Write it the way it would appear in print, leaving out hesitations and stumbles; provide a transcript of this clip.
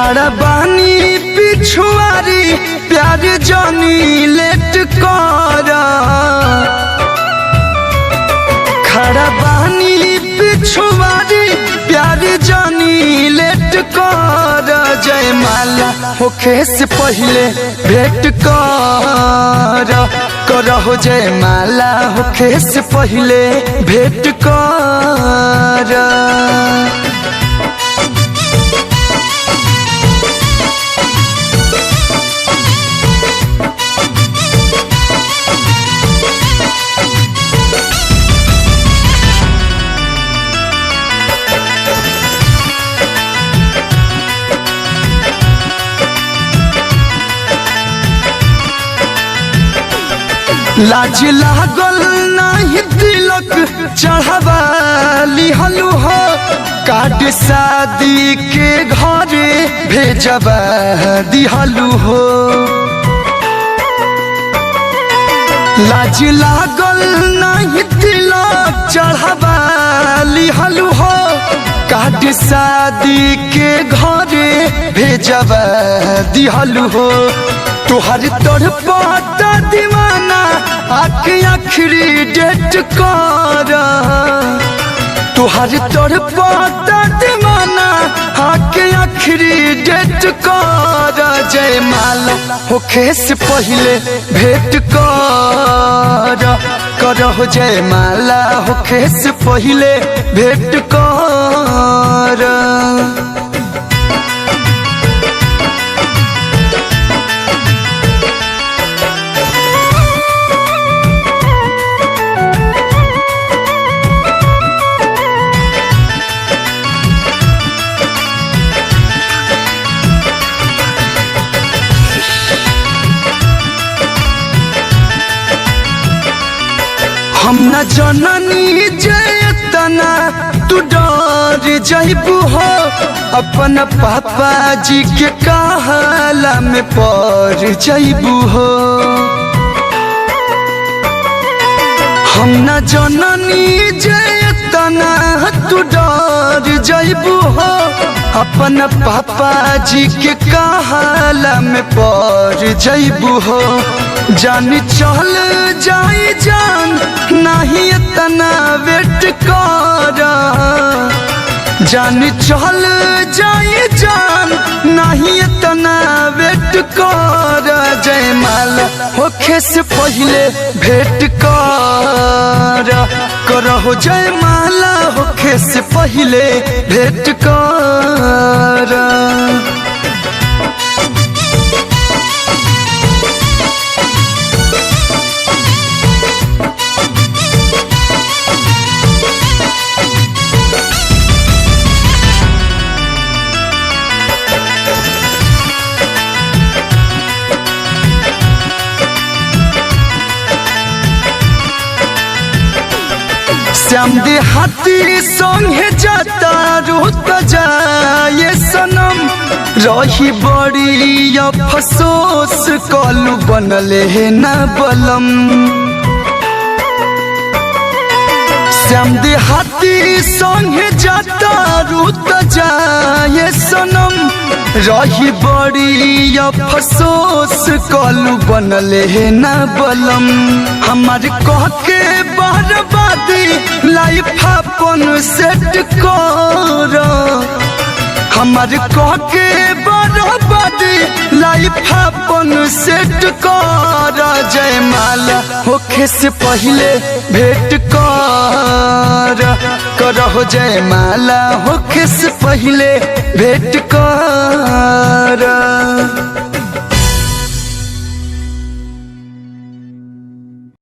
खड़ा बानी पिछुआरी प्यार जानी लेट कर खड़ा बानी पिछुआरी प्यार जानी लेट कर जयमाला होखे से पहले भेंट करहो जयमाला होखे से पहले भेंट कर। लाज लागल नहीं तिलक चढ़ावा लिहलु हो कार्ड शादी के घरे भेजवा दिहलु हो। लाज लागल नहीं तिलक चढ़ावा लिहलु हो कार्ड शादी के घरे भेजवा दिहलु हो। तुहर तोर पाता दीवाना आके आखिरी डेट कर तुहर तोर पाता दीवाना आके आखिरी डेट कर जयमाला होखे से पहले भेंट करहो जयमाला होखे से पहले भेंट कर। हम न जननी जयतना तू डर जइबू हो अपन पापा जी के कहला में पड़ जइबू हो। हम न जननी जयतना तू डर जइबू हो अपन पापा जी के कहला में पड़ जइबू हो। जान चल जाई जान नहीं इतना वेट कर जान चल जाई जान नहीं इतना वेट कर जयमाला होखे से पहले भेंट करहो जयमाला होखे से पहले भेंट कर। श्याम देहाती संगे जाता रुत जाए सनम रही बड़ी अफसोस कलू बनले है न बलम। श्याम देहाती संगे जाता रुत जाए सनम रही बड़ी अफसोस कलू बनले है न बलम। हमारे कह के बर्बादी लाइफ अपन सेट कर हमारे कह के बर्बादी लाइफ अपन सेट कर जयमाला होखे से पहले भेंट करहो जयमाला होखे से पहले भेंट कर।